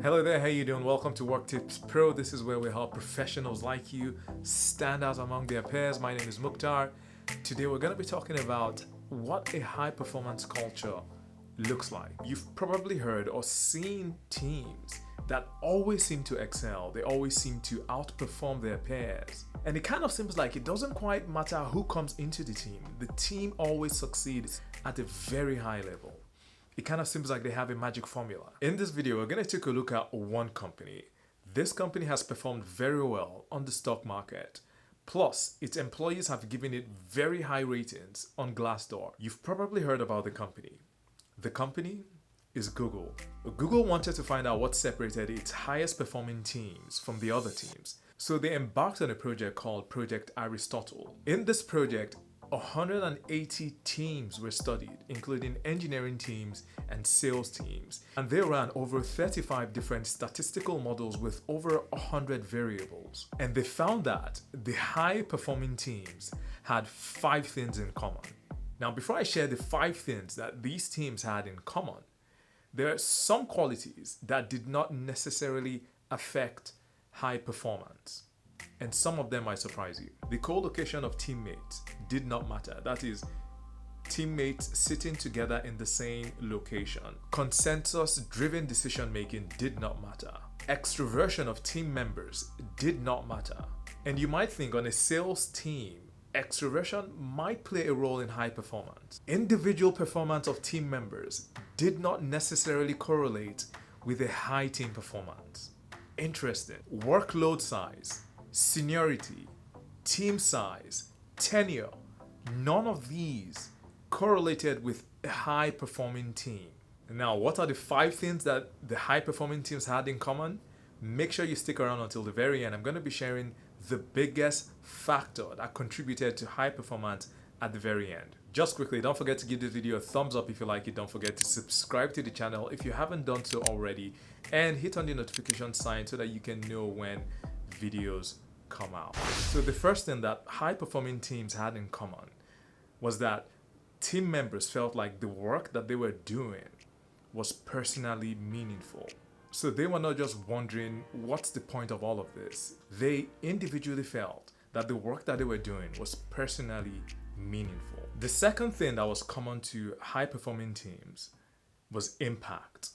Hello there, how you doing? Welcome to Work Tips Pro. This is where we help professionals like you stand out among their peers. My name is Mukhtar. Today we're going to be talking about what a high performance culture looks like. You've probably heard or seen teams that always seem to excel. They always seem to outperform their peers. And it kind of seems like it doesn't quite matter who comes into the team always succeeds at a very high level. It kind of seems like they have a magic formula. In this video, we're going to take a look at one company. This company has performed very well on the stock market. Plus, its employees have given it very high ratings on Glassdoor. You've probably heard about the company. The company is Google. Google wanted to find out what separated its highest performing teams from the other teams. So they embarked on a project called Project Aristotle. In this project, 180 teams were studied, including engineering teams and sales teams, and they ran over 35 different statistical models with over 100 variables. And they found that the high-performing teams had 5 things in common. Now, before I share the 5 things that these teams had in common, there are some qualities that did not necessarily affect high performance. And some of them might surprise you. The co-location of teammates did not matter. That is, teammates sitting together in the same location. Consensus-driven decision-making did not matter. Extroversion of team members did not matter. And you might think on a sales team, extroversion might play a role in high performance. Individual performance of team members did not necessarily correlate with a high team performance. Interesting. Workload size, seniority, team size, tenure, none of these correlated with a high performing team. Now, what are the 5 things that the high performing teams had in common? Make sure you stick around until the very end. I'm going to be sharing the biggest factor that contributed to high performance at the very end. Just quickly, don't forget to give this video a thumbs up if you like it. Don't forget to subscribe to the channel if you haven't done so already, and hit on the notification sign so that you can know when videos come out. So the first thing that high performing teams had in common was that team members felt like the work that they were doing was personally meaningful. So they were not just wondering what's the point of all of this. They individually felt that the work that they were doing was personally meaningful. The second thing that was common to high performing teams was impact.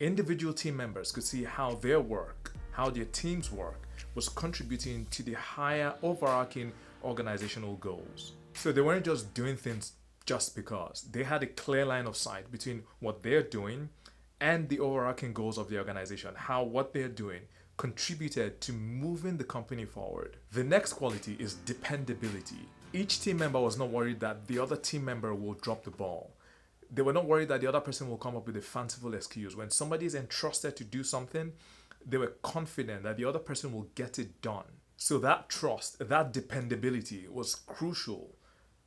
Individual team members could see how their work, how their team's work was contributing to the higher overarching organizational goals. So they weren't just doing things just because. They had a clear line of sight between what they're doing and the overarching goals of the organization, how what they're doing contributed to moving the company forward. The next quality is dependability. Each team member was not worried that the other team member will drop the ball. They were not worried that the other person will come up with a fanciful excuse. When somebody is entrusted to do something, they were confident that the other person will get it done. So that trust, that dependability was crucial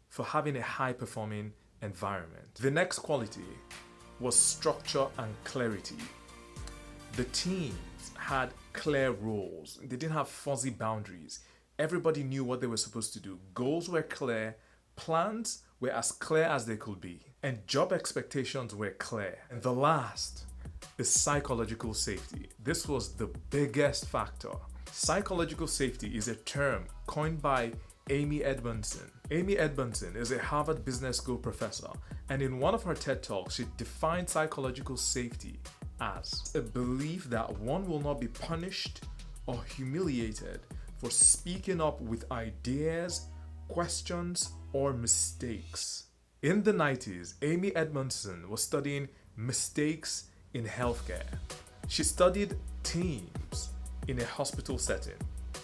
for having a high-performing environment. The next quality was structure and clarity. The teams had clear roles. They didn't have fuzzy boundaries. Everybody knew what they were supposed to do. Goals were clear, plans were as clear as they could be, and job expectations were clear. And the last is psychological safety. This was the biggest factor. Psychological safety is a term coined by Amy Edmondson. Amy Edmondson is a Harvard Business School professor, and in one of her TED Talks, she defined psychological safety as a belief that one will not be punished or humiliated for speaking up with ideas, questions, or mistakes. In the 90s, Amy Edmondson was studying mistakes in healthcare. She studied teams in a hospital setting.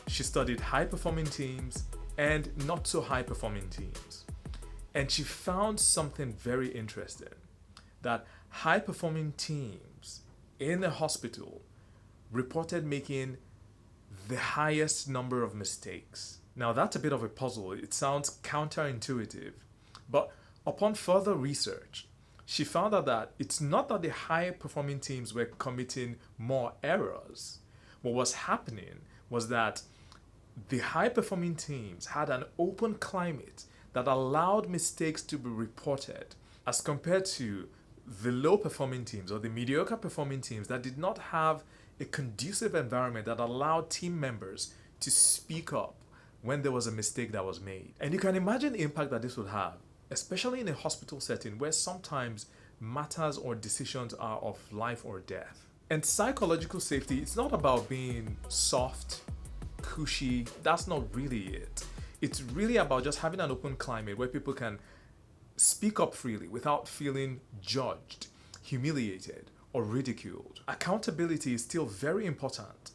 She studied high-performing teams and not so high-performing teams. And she found something very interesting, that high-performing teams in a hospital reported making the highest number of mistakes. Now that's a bit of a puzzle. It sounds counterintuitive, but upon further research, she found out that it's not that the high-performing teams were committing more errors. What was happening was that the high-performing teams had an open climate that allowed mistakes to be reported, as compared to the low performing teams or the mediocre performing teams that did not have a conducive environment that allowed team members to speak up when there was a mistake that was made. And you can imagine the impact that this would have, especially in a hospital setting where sometimes matters or decisions are of life or death. And psychological safety, it's not about being soft, cushy. That's not really it. It's really about just having an open climate where people can speak up freely without feeling judged, humiliated, or ridiculed. Accountability is still very important,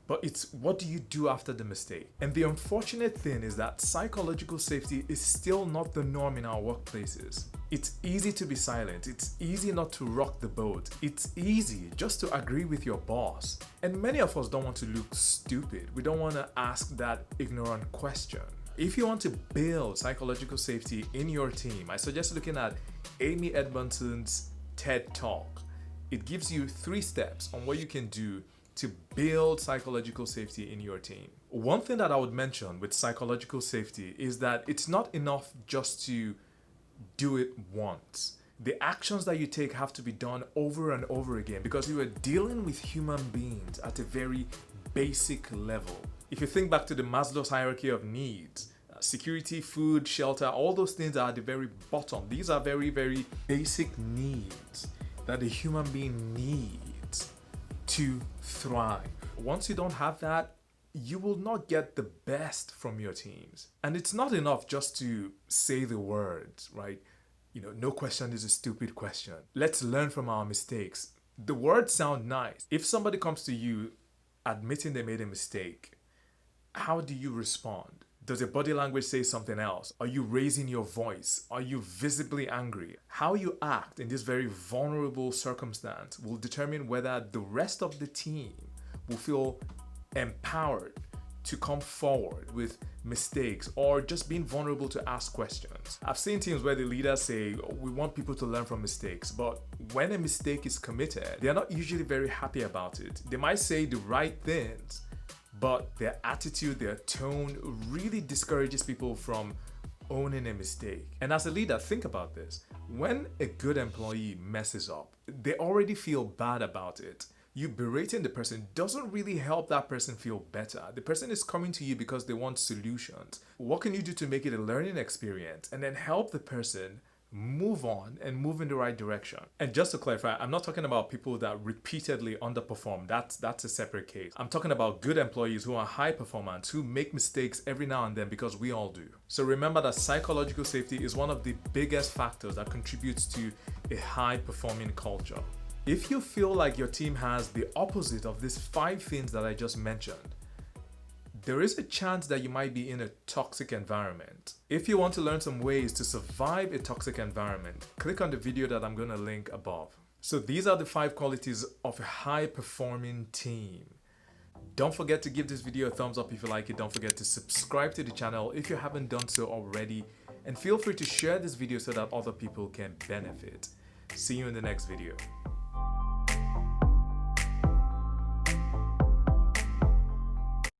but it's what do you do after the mistake? And the unfortunate thing is that psychological safety is still not the norm in our workplaces. It's easy to be silent. It's easy not to rock the boat. It's easy just to agree with your boss. And many of us don't want to look stupid. We don't want to ask that ignorant question. If you want to build psychological safety in your team, I suggest looking at Amy Edmondson's TED Talk. It gives you 3 steps on what you can do to build psychological safety in your team. One thing that I would mention with psychological safety is that it's not enough just to do it once. The actions that you take have to be done over and over again because you are dealing with human beings at a very basic level. If you think back to the Maslow's hierarchy of needs, security, food, shelter, all those things are at the very bottom. These are very, very basic needs that a human being needs to thrive. Once you don't have that, you will not get the best from your teams. And it's not enough just to say the words, right? No question is a stupid question. Let's learn from our mistakes. The words sound nice. If somebody comes to you admitting they made a mistake, how do you respond? Does your body language say something else? Are you raising your voice? Are you visibly angry? How you act in this very vulnerable circumstance will determine whether the rest of the team will feel empowered to come forward with mistakes or just being vulnerable to ask questions. I've seen teams where the leaders say, we want people to learn from mistakes, but when a mistake is committed, they're not usually very happy about it. They might say the right things, but their attitude, their tone really discourages people from owning a mistake. And as a leader, think about this. When a good employee messes up, they already feel bad about it. You berating the person doesn't really help that person feel better. The person is coming to you because they want solutions. What can you do to make it a learning experience and then help the person move on and move in the right direction? And just to clarify, I'm not talking about people that repeatedly underperform. That's a separate case. I'm talking about good employees who are high performance, who make mistakes every now and then because we all do. So remember that psychological safety is one of the biggest factors that contributes to a high performing culture. If you feel like your team has the opposite of these 5 things that I just mentioned, there is a chance that you might be in a toxic environment. If you want to learn some ways to survive a toxic environment, click on the video that I'm going to link above. So these are the 5 qualities of a high-performing team. Don't forget to give this video a thumbs up if you like it. Don't forget to subscribe to the channel if you haven't done so already. And feel free to share this video so that other people can benefit. See you in the next video.